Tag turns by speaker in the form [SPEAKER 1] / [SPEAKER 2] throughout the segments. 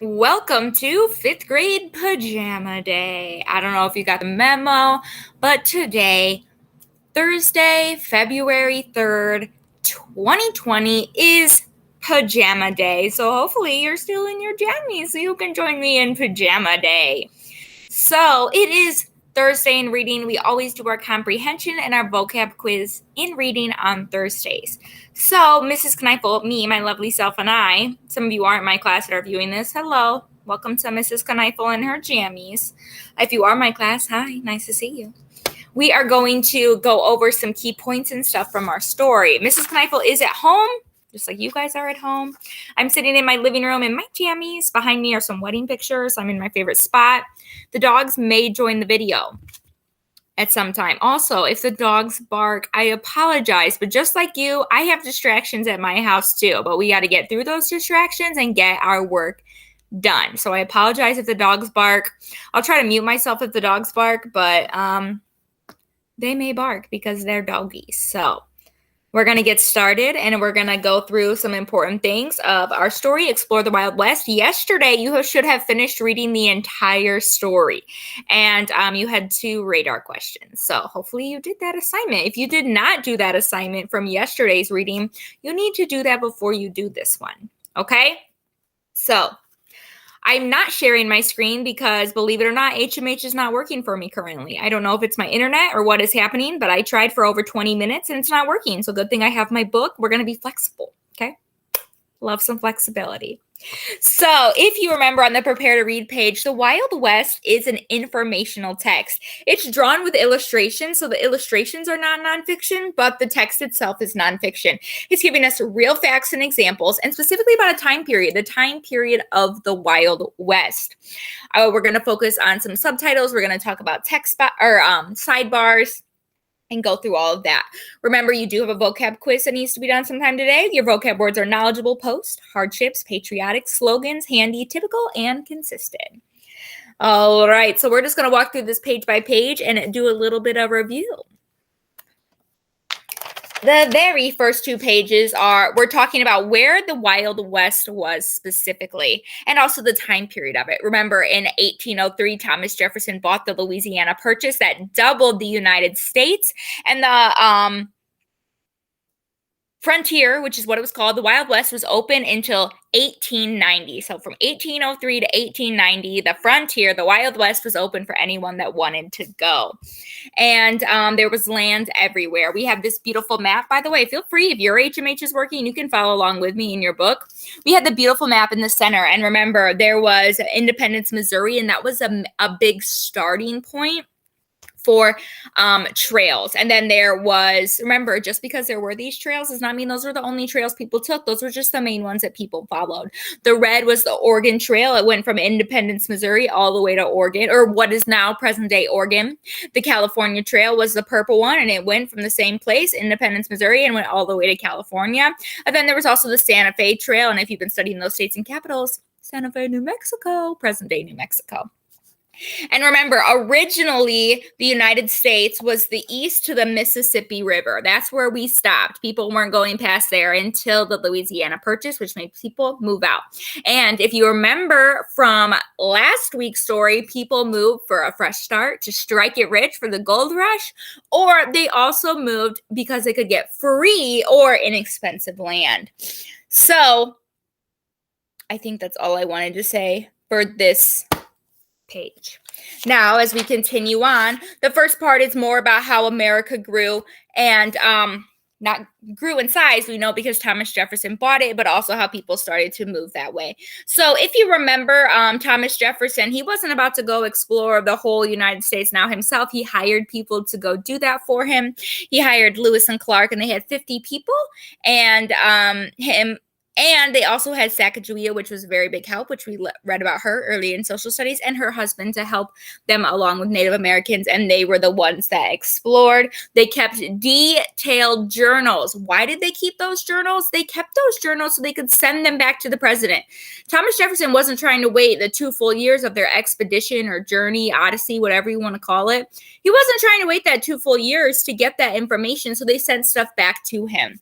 [SPEAKER 1] Welcome to 5th grade pajama day. I don't know if you got the memo, but today, Thursday, February 3rd, 2020 is pajama day. So hopefully you're still in your jammies so you can join me in pajama day. So it is Thursday in reading. We always do our comprehension and our vocab quiz in reading on Thursdays. So Mrs. Kneifel, me, my lovely self, and I, some of you aren't in my class that are viewing this, hello. Welcome to Mrs. Kneifel and her jammies. If you are my class, hi, nice to see you. We are going to go over some key points and stuff from our story. Mrs. Kneifel is at home, just like you guys are at home. I'm sitting in my living room in my jammies. Behind me are some wedding pictures. I'm in my favorite spot. The dogs may join the video at some time. Also, if the dogs bark, I apologize. But just like you, I have distractions at my house too. But we got to get through those distractions and get our work done. So I apologize if the dogs bark. I'll try to mute myself if the dogs bark, but they may bark because they're doggies. So we're going to get started and we're going to go through some important things of our story, Explore the Wild West. Yesterday, you should have finished reading the entire story and you had 2 radar questions. So hopefully you did that assignment. If you did not do that assignment from yesterday's reading, you need to do that before you do this one. Okay? So I'm not sharing my screen because, believe it or not, HMH is not working for me currently. I don't know if it's my internet or what is happening, but I tried for over 20 minutes and it's not working. So good thing I have my book. We're going to be flexible, okay? Love some flexibility. So if you remember on the Prepare to Read page, the Wild West is an informational text. It's drawn with illustrations, so the illustrations are not nonfiction, but the text itself is nonfiction. It's giving us real facts and examples, and specifically about a time period, the time period of the Wild West. We're going to focus on some subtitles. We're going to talk about text sidebars, and go through all of that. Remember, you do have a vocab quiz that needs to be done sometime today. Your vocab words are knowledgeable, post, hardships, patriotic, slogans, handy, typical, and consistent. All right, so we're just going to walk through this page by page and do a little bit of review. The very first 2 pages we're talking about where the Wild West was specifically, and also the time period of it. Remember, in 1803, Thomas Jefferson bought the Louisiana Purchase that doubled the United States, and the frontier, which is what it was called, the Wild West, was open until 1890. So from 1803 to 1890, the frontier, the Wild West, was open for anyone that wanted to go. And there was land everywhere. We have this beautiful map. By the way, feel free, if your HMH is working, you can follow along with me in your book. We had the beautiful map in the center. And remember, there was Independence, Missouri, and that was a big starting point for trails. And then there was, remember, just because there were these trails does not mean those were the only trails people took. Those were just the main ones that people followed. The red was the Oregon Trail. It went from Independence, Missouri, all the way to Oregon, or what is now present-day Oregon. The California Trail was the purple one, and it went from the same place, Independence, Missouri, and went all the way to California. And then there was also the Santa Fe Trail, and if you've been studying those states and capitals, Santa Fe, New Mexico, present-day New Mexico. And remember, originally, the United States was the east to the Mississippi River. That's where we stopped. People weren't going past there until the Louisiana Purchase, which made people move out. And if you remember from last week's story, people moved for a fresh start, to strike it rich for the gold rush, or they also moved because they could get free or inexpensive land. So I think that's all I wanted to say for this page. Now, as we continue on, the first part is more about how America grew and not grew in size, we know, because Thomas Jefferson bought it, but also how people started to move that way. So if you remember, Thomas Jefferson, he wasn't about to go explore the whole United States now himself. He hired people to go do that for him. He hired Lewis and Clark, and they had 50 people, and And they also had Sacagawea, which was a very big help, which we read about her early in social studies, and her husband to help them along with Native Americans, and they were the ones that explored. They kept detailed journals. Why did they keep those journals? They kept those journals so they could send them back to the president. Thomas Jefferson wasn't trying to wait the 2 full years of their expedition or journey, odyssey, whatever you want to call it. He wasn't trying to wait that 2 full years to get that information, so they sent stuff back to him.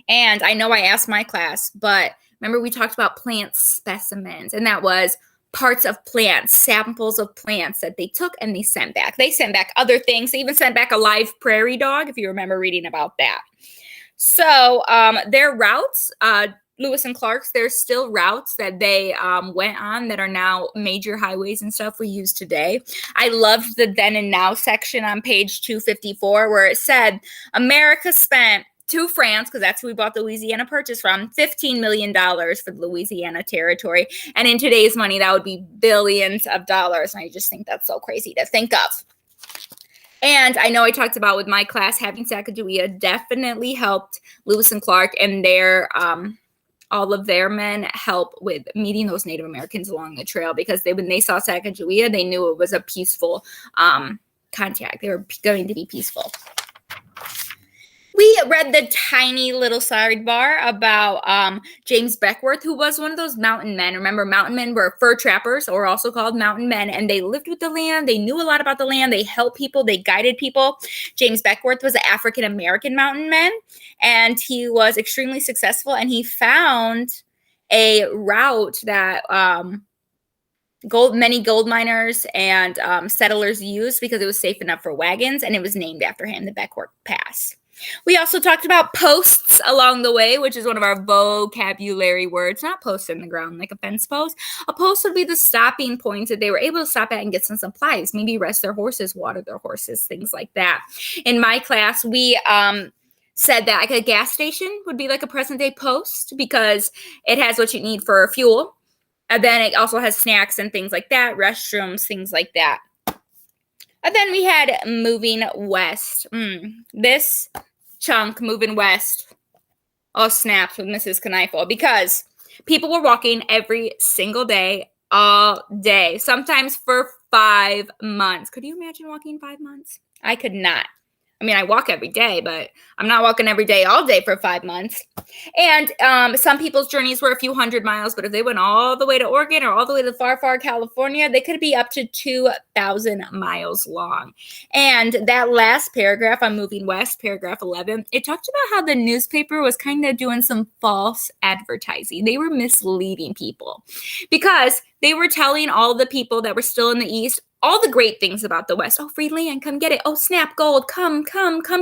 [SPEAKER 1] And I know I asked my class, but Remember we talked about plant specimens, and that was parts of plants, samples of plants that they took and they sent back. They sent back other things. They even sent back a live prairie dog, if you remember reading about that. So their routes, Lewis and Clark's, there's still routes that they went on that are now major highways and stuff we use today. I loved the then and now section on page 254 where it said America spent to France, because that's who we bought the Louisiana Purchase from, $15 million for the Louisiana Territory. And in today's money, that would be billions of dollars. And I just think that's so crazy to think of. And I know I talked about with my class, having Sacagawea definitely helped Lewis and Clark and their all of their men help with meeting those Native Americans along the trail, because when they saw Sacagawea, they knew it was a peaceful contact. They were going to be peaceful. We read the tiny little sidebar about James Beckworth, who was one of those mountain men. Remember, mountain men were fur trappers, or also called mountain men, and they lived with the land. They knew a lot about the land. They helped people. They guided people. James Beckworth was an African-American mountain man, and he was extremely successful, and he found a route that many gold miners and settlers used because it was safe enough for wagons, and it was named after him, the Beckworth Pass. We also talked about posts along the way, which is one of our vocabulary words, not posts in the ground like a fence post. A post would be the stopping points that they were able to stop at and get some supplies, maybe rest their horses, water their horses, things like that. In my class, we said that like a gas station would be like a present day post because it has what you need for fuel. And then it also has snacks and things like that, restrooms, things like that. And then we had moving west. This chunk, moving west, all snaps with Mrs. Kneifel, because people were walking every single day, all day, sometimes for 5 months. Could you imagine walking 5 months? I could not. I mean, I walk every day, but I'm not walking every day all day for 5 months. And some people's journeys were a few hundred miles, but if they went all the way to Oregon or all the way to far, far California, they could be up to 2,000 miles long. And that last paragraph on moving west, paragraph 11, it talked about how the newspaper was kind of doing some false advertising. They were misleading people because they were telling all the people that were still in the East all the great things about the West. Oh, free land, come get it. Oh, snap gold, come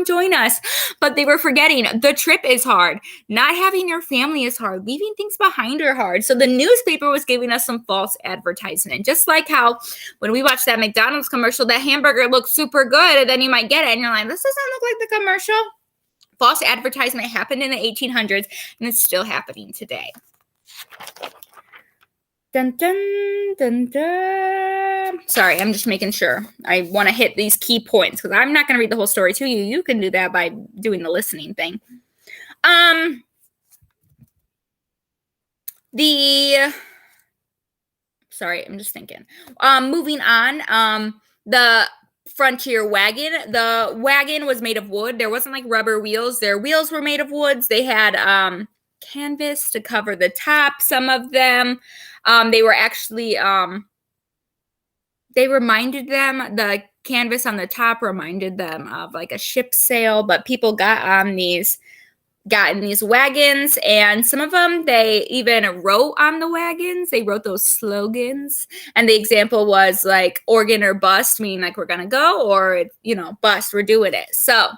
[SPEAKER 1] join us. But they were forgetting the trip is hard. Not having your family is hard. Leaving things behind are hard. So the newspaper was giving us some false advertisement. Just like how when we watched that McDonald's commercial, that hamburger looked super good, and then you might get it, and you're like, this doesn't look like the commercial. False advertisement happened in the 1800s, and it's still happening today. Dun, dun, dun, dun. Sorry, I'm just making sure. I want to hit these key points because I'm not going to read the whole story to you. You can do that by doing the listening thing. Sorry, I'm just thinking. Moving on. The frontier wagon. The wagon was made of wood. There wasn't like rubber wheels. Their wheels were made of woods. They had canvas to cover the top. Some of them. They were actually, they reminded them, the canvas on the top reminded them of like a ship's sail, but people got in these wagons, and some of them, they even wrote on the wagons. They wrote those slogans, and the example was like Oregon or bust, meaning like we're going to go, or, bust, we're doing it. So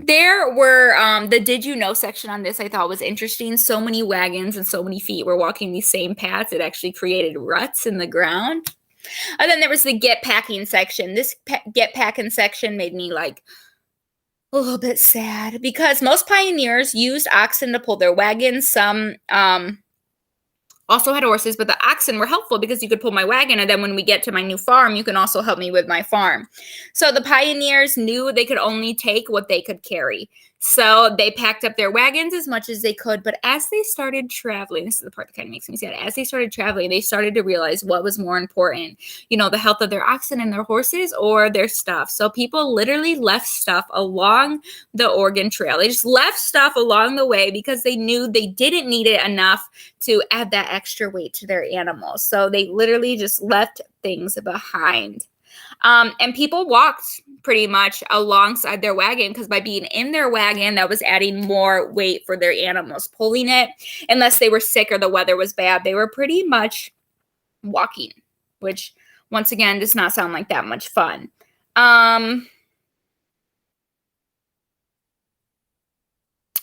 [SPEAKER 1] there were the did you know section on this I thought was interesting. So many wagons and so many feet were walking these same paths. It actually created ruts in the ground. And then there was the get packing section. This get packing section made me like a little bit sad because most pioneers used oxen to pull their wagons. Some also had horses, but the oxen were helpful because you could pull my wagon, and then when we get to my new farm, you can also help me with my farm. So the pioneers knew they could only take what they could carry. So they packed up their wagons as much as they could, but as they started traveling, this is the part that kind of makes me sad, as they started traveling, they started to realize what was more important, the health of their oxen and their horses or their stuff. So people literally left stuff along the Oregon Trail. They just left stuff along the way because they knew they didn't need it enough to add that extra weight to their animals. So they literally just left things behind. And people walked pretty much alongside their wagon because by being in their wagon, that was adding more weight for their animals. Pulling it, unless they were sick or the weather was bad, they were pretty much walking, which once again does not sound like that much fun.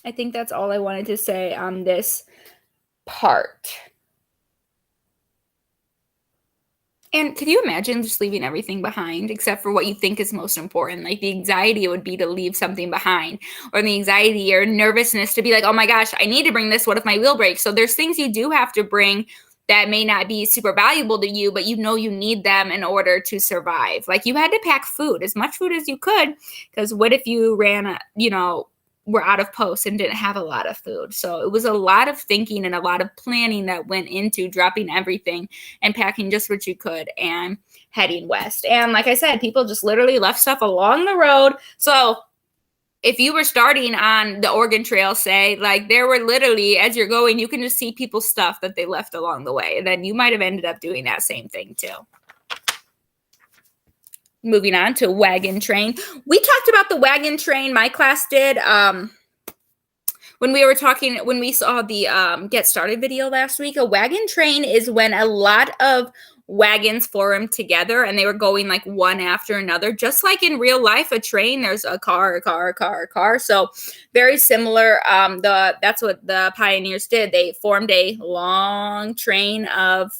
[SPEAKER 1] I think that's all I wanted to say on this part. And could you imagine just leaving everything behind except for what you think is most important? Like the anxiety would be to leave something behind, or the anxiety or nervousness to be like, oh my gosh, I need to bring this. What if my wheel breaks? So there's things you do have to bring that may not be super valuable to you, but you know you need them in order to survive. Like you had to pack food, as much food as you could, because what if you were out of post and didn't have a lot of food? So it was a lot of thinking and a lot of planning that went into dropping everything and packing just what you could and heading west. And like I said, people just literally left stuff along the road. So if you were starting on the Oregon Trail, say, like there were literally, as you're going, you can just see people's stuff that they left along the way. And then you might have ended up doing that same thing too. Moving on to Wagon Train. We talked about the Wagon Train, my class did, when we saw the Get Started video last week. A wagon train is when a lot of wagons form together and they were going like one after another. Just like in real life, a train, there's a car. So very similar. That's what the pioneers did. They formed a long train of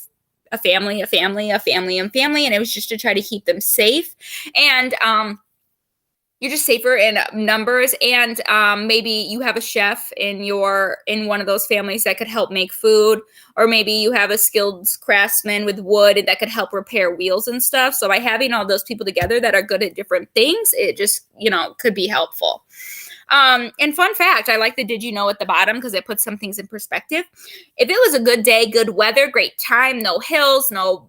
[SPEAKER 1] a family, and it was just to try to keep them safe. And you're just safer in numbers, and maybe you have a chef in one of those families that could help make food, or maybe you have a skilled craftsman with wood that could help repair wheels and stuff. So by having all those people together that are good at different things, it just, could be helpful. And fun fact, I like the did you know at the bottom because it puts some things in perspective. If it was a good day, good weather, great time, no hills, no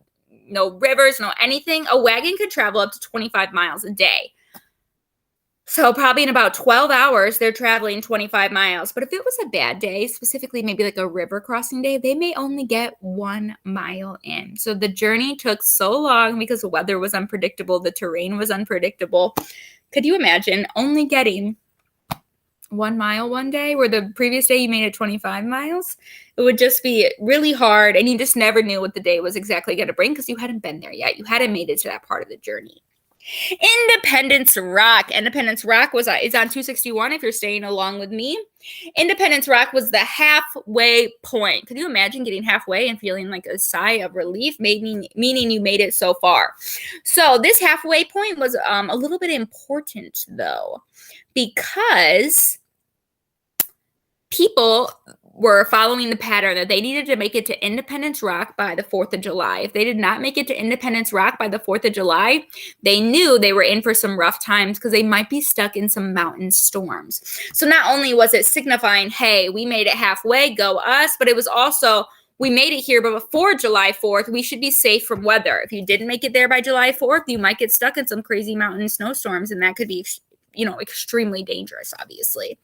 [SPEAKER 1] rivers, no anything, a wagon could travel up to 25 miles a day. So probably in about 12 hours, they're traveling 25 miles. But if it was a bad day, specifically maybe like a river crossing day, they may only get 1 mile in. So the journey took so long because the weather was unpredictable, the terrain was unpredictable. Could you imagine only getting 1 mile one day, where the previous day you made it 25 miles? It would just be really hard, and you just never knew what the day was exactly going to bring because you hadn't been there yet. You hadn't made it to that part of the journey. Independence Rock. Independence Rock is on 261 if you're staying along with me. Independence Rock was the halfway point. Could you imagine getting halfway and feeling like a sigh of relief, meaning you made it so far? So this halfway point was a little bit important, though, because people were following the pattern that they needed to make it to Independence Rock by the 4th of July. If they did not make it to Independence Rock by the 4th of July, they knew they were in for some rough times because they might be stuck in some mountain storms. So not only was it signifying, hey, we made it halfway, go us, but it was also, we made it here, but before July 4th, we should be safe from weather. If you didn't make it there by July 4th, you might get stuck in some crazy mountain snowstorms, and that could be, extremely dangerous, obviously.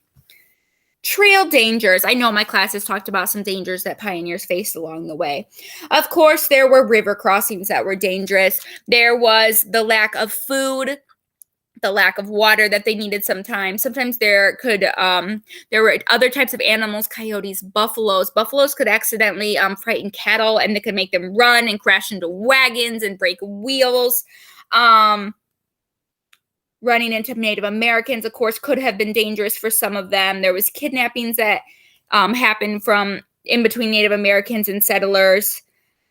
[SPEAKER 1] Trail dangers. I know my class has talked about some dangers that pioneers faced along the way. Of course, there were river crossings that were dangerous. There was the lack of food, the lack of water that they needed sometimes. Sometimes there were other types of animals, coyotes, buffaloes. Buffaloes could accidentally frighten cattle, and they could make them run and crash into wagons and break wheels. Running into Native Americans, of course, could have been dangerous for some of them. There was kidnappings that happened from in between Native Americans and settlers.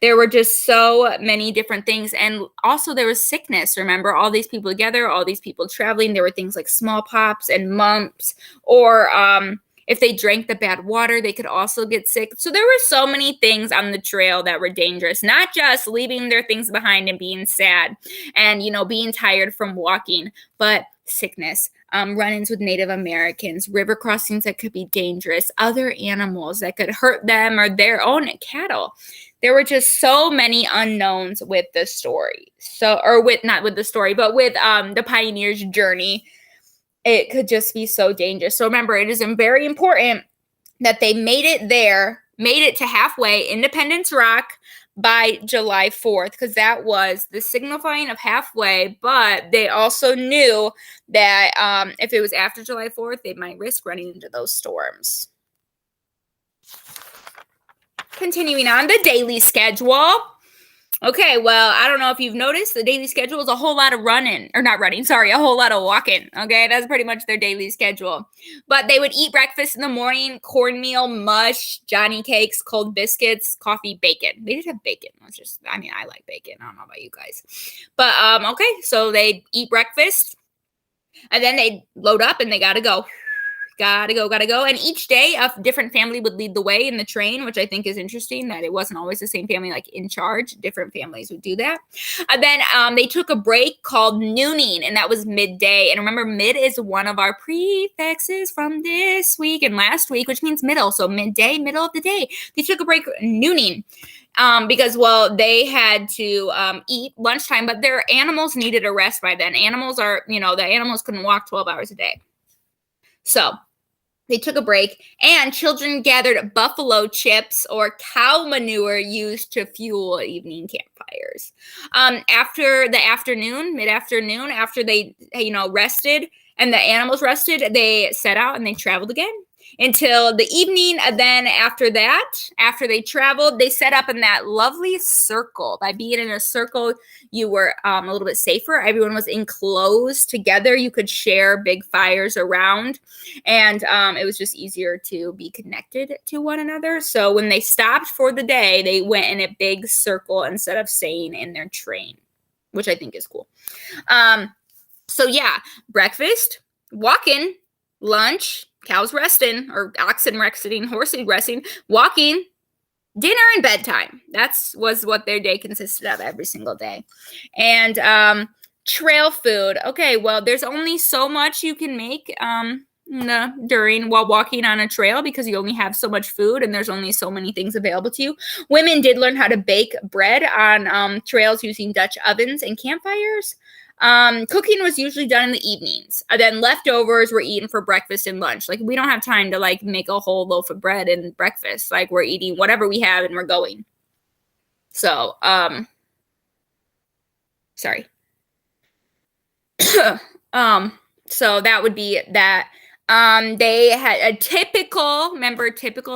[SPEAKER 1] There were just so many different things. And also there was sickness. Remember, all these people together, all these people traveling. There were things like smallpox and mumps, or if they drank the bad water, they could also get sick. So there were so many things on the trail that were dangerous, not just leaving their things behind and being sad and, being tired from walking, but sickness, run-ins with Native Americans, river crossings that could be dangerous, other animals that could hurt them or their own cattle. There were just so many unknowns with the story. Not with the story, but with the pioneer's journey. It could just be so dangerous. So remember, it is very important that they made it to halfway, Independence Rock, by July 4th, because that was the signifying of halfway, but they also knew that if it was after July 4th, they might risk running into those storms. Continuing on, the daily schedule. Okay, well, I don't know if you've noticed, the daily schedule is a whole lot of a whole lot of walking. Okay, that's pretty much their daily schedule. But they would eat breakfast in the morning, cornmeal, mush, Johnny cakes, cold biscuits, coffee, bacon. They did have bacon. I like bacon. I don't know about you guys. But, okay, so they eat breakfast, and then they load up, and they gotta go. Gotta go. And each day, a different family would lead the way in the train, which I think is interesting that it wasn't always the same family like in charge. Different families would do that. And then they took a break called nooning, and that was midday. And remember, mid is one of our prefixes from this week and last week, which means middle. So midday, middle of the day. They took a break nooning. Because, well, they had to eat lunchtime, but their animals needed a rest by then. The animals couldn't walk 12 hours a day. So they took a break, and children gathered buffalo chips or cow manure used to fuel evening campfires. After the afternoon, mid-afternoon, after they, rested and the animals rested, they set out and they traveled again until the evening. And then after they traveled, they set up in that lovely circle. By being in a circle, you were a little bit safer. Everyone was enclosed together. You could share big fires around, and it was just easier to be connected to one another. So when they stopped for the day, they went in a big circle instead of staying in their train, which I think is cool. So yeah, breakfast, walking, lunch, cows resting, or oxen resting, horses resting, walking, dinner, and bedtime. Was what their day consisted of every single day. And trail food. Okay, well, there's only so much you can make while walking on a trail, because you only have so much food and there's only so many things available to you. Women did learn how to bake bread on trails using Dutch ovens and campfires. Cooking was usually done in the evenings. Then leftovers were eaten for breakfast and lunch. Like, we don't have time to make a whole loaf of bread and breakfast. Like, we're eating whatever we have and we're going. So, sorry. So that would be that. They had a typical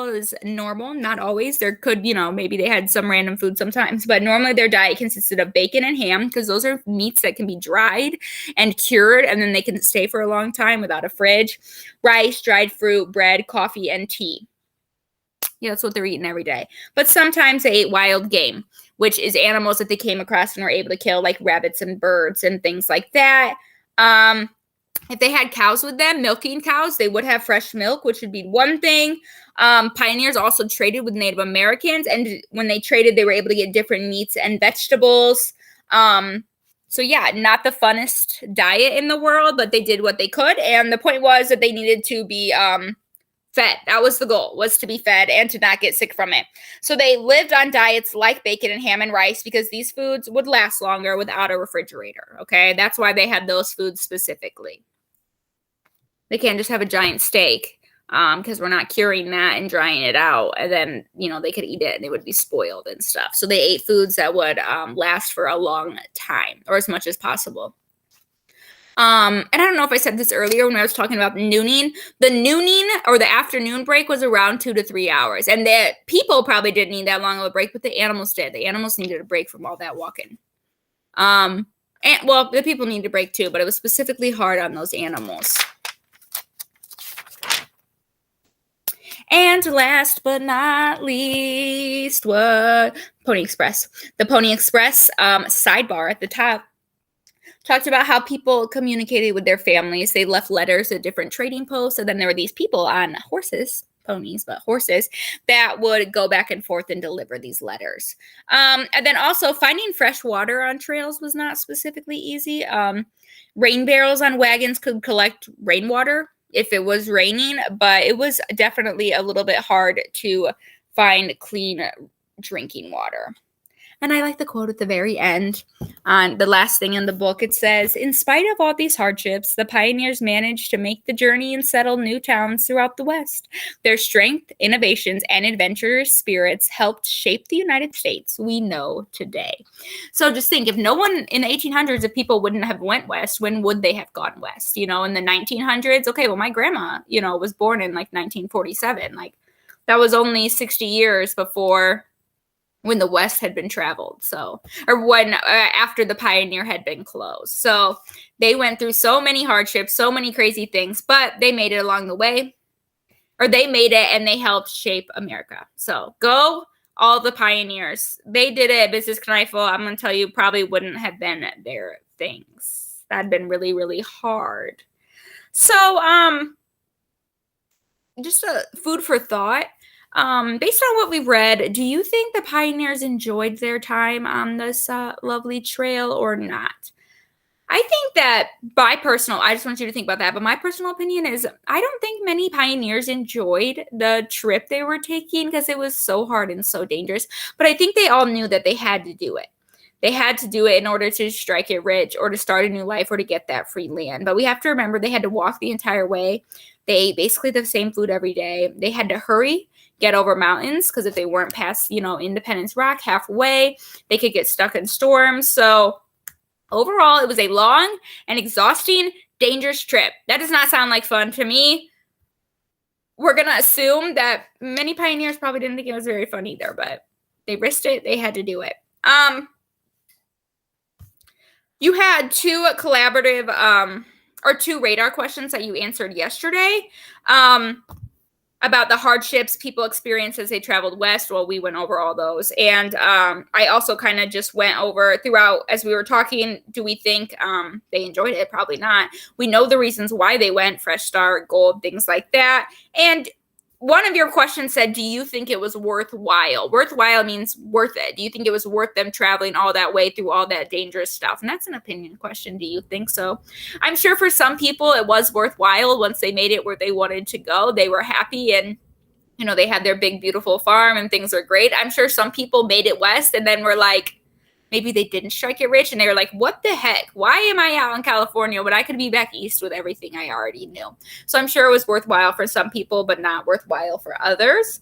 [SPEAKER 1] is normal, not always. There could, maybe they had some random food sometimes, but normally their diet consisted of bacon and ham, because those are meats that can be dried and cured, and then they can stay for a long time without a fridge. Rice, dried fruit, bread, coffee, and tea. Yeah, that's what they're eating every day. But sometimes they ate wild game, which is animals that they came across and were able to kill, like rabbits and birds and things like that. If they had cows with them, milking cows, they would have fresh milk, which would be one thing. Pioneers also traded with Native Americans, and when they traded, they were able to get different meats and vegetables. So yeah, not the funnest diet in the world, but they did what they could, and the point was that they needed to be fed. That was the goal, was to be fed and to not get sick from it. So they lived on diets like bacon and ham and rice, because these foods would last longer without a refrigerator, okay? That's why they had those foods specifically. They can't just have a giant steak, because we're not curing that and drying it out, and then, they could eat it and they would be spoiled and stuff. So they ate foods that would last for a long time, or as much as possible. And I don't know if I said this earlier when I was talking about nooning. The nooning or the afternoon break was around 2 to 3 hours. And the people probably didn't need that long of a break, but the animals did. The animals needed a break from all that walking. And the people needed a break too, but it was specifically hard on those animals. And last but not least, Pony Express. The Pony Express sidebar at the top talked about how people communicated with their families. They left letters at different trading posts, and then there were these people on horses, ponies, but horses, that would go back and forth and deliver these letters. And then also finding fresh water on trails was not specifically easy. Rain barrels on wagons could collect rainwater if it was raining, but it was definitely a little bit hard to find clean drinking water. And I like the quote at the very end. On the last thing in the book, it says, "In spite of all these hardships, the pioneers managed to make the journey and settle new towns throughout the West. Their strength, innovations, and adventurous spirits helped shape the United States we know today." So just think, if no one in the 1800s, if people wouldn't have went west, when would they have gone west? In the 1900s? Okay, well, my grandma, was born in like 1947. Like, that was only 60 years before when the West had been traveled. So, or when after the Pioneer had been closed. So they went through so many hardships, so many crazy things, but they made it along the way, or they made it and they helped shape America. So go all the pioneers. They did it. Mrs. Kneifel, I'm going to tell you, probably wouldn't have been their things. That'd been really, really hard. So, just a food for thought. Based on what we've read, do you think the pioneers enjoyed their time on this lovely trail or not? I think that I just want you to think about that, but my personal opinion is I don't think many pioneers enjoyed the trip they were taking because it was so hard and so dangerous. But I think they all knew that they had to do it. They had to do it in order to strike it rich or to start a new life or to get that free land. But we have to remember they had to walk the entire way. They ate basically the same food every day. They had to hurry, get over mountains, because if they weren't past, Independence Rock halfway, they could get stuck in storms. So overall, it was a long and exhausting, dangerous trip. That does not sound like fun to me. We're going to assume that many pioneers probably didn't think it was very fun either, but they risked it. They had to do it. You had two collaborative or two radar questions that you answered yesterday about the hardships people experienced as they traveled west. Well, we went over all those. And I also kind of just went over throughout as we were talking, do we think they enjoyed it? Probably not. We know the reasons why they went, fresh start, gold, things like that. And one of your questions said, do you think it was worthwhile? Worthwhile means worth it. Do you think it was worth them traveling all that way through all that dangerous stuff? And that's an opinion question. Do you think so? I'm sure for some people it was worthwhile once they made it where they wanted to go. They were happy and, they had their big, beautiful farm and things were great. I'm sure some people made it west and then were like, maybe they didn't strike it rich and they were like, what the heck? Why am I out in California when I could be back east with everything I already knew? So I'm sure it was worthwhile for some people, but not worthwhile for others.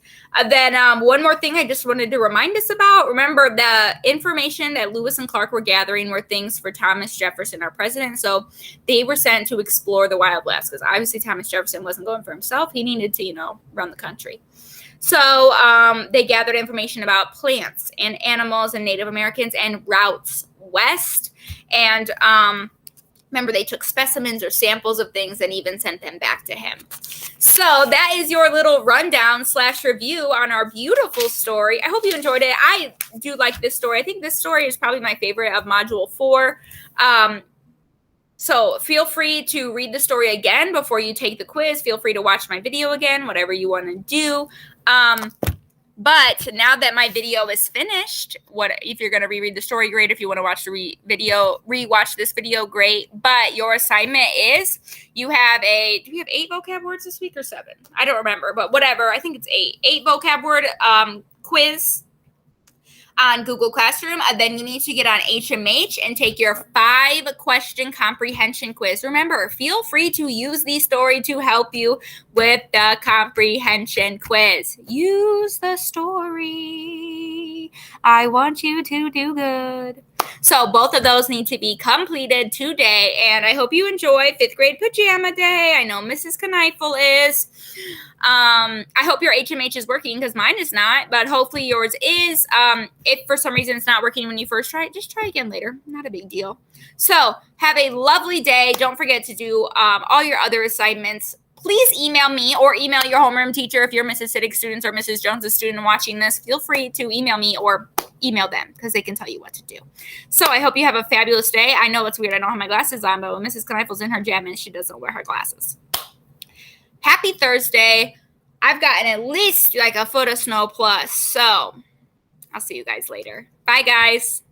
[SPEAKER 1] Then one more thing I just wanted to remind us about. Remember, the information that Lewis and Clark were gathering were things for Thomas Jefferson, our president. So they were sent to explore the Wild West because obviously Thomas Jefferson wasn't going for himself. He needed to, run the country. So they gathered information about plants and animals and Native Americans and routes west. And remember, they took specimens or samples of things and even sent them back to him. So that is your little rundown / review on our beautiful story. I hope you enjoyed it. I do like this story. I think this story is probably my favorite of Module 4. So feel free to read the story again before you take the quiz. Feel free to watch my video again, whatever you want to do. But now that my video is finished, if you're going to reread the story, great. If you want to watch the rewatch this video, great. But your assignment is do you have 8 vocab words this week or 7? I don't remember, but whatever. I think it's 8 vocab word quiz on Google Classroom. Then you need to get on HMH and take your 5-question comprehension quiz. Remember, feel free to use the story to help you with the comprehension quiz. Use the story. I want you to do good. So both of those need to be completed today, and I hope you enjoy 5th grade pajama day. I know Mrs. Kneifel is. I hope your HMH is working because mine is not, but hopefully yours is. If for some reason it's not working when you first try it, just try again later. Not a big deal. So have a lovely day. Don't forget to do all your other assignments. Please email me or email your homeroom teacher if you're Mrs. Siddick's students or Mrs. Jones's student watching this. Feel free to email me or email them because they can tell you what to do. So I hope you have a fabulous day. I know it's weird. I don't have my glasses on, but when Mrs. Kneifel's in her jammies, she doesn't wear her glasses. Happy Thursday. I've gotten at least like a foot of snow plus. So I'll see you guys later. Bye, guys.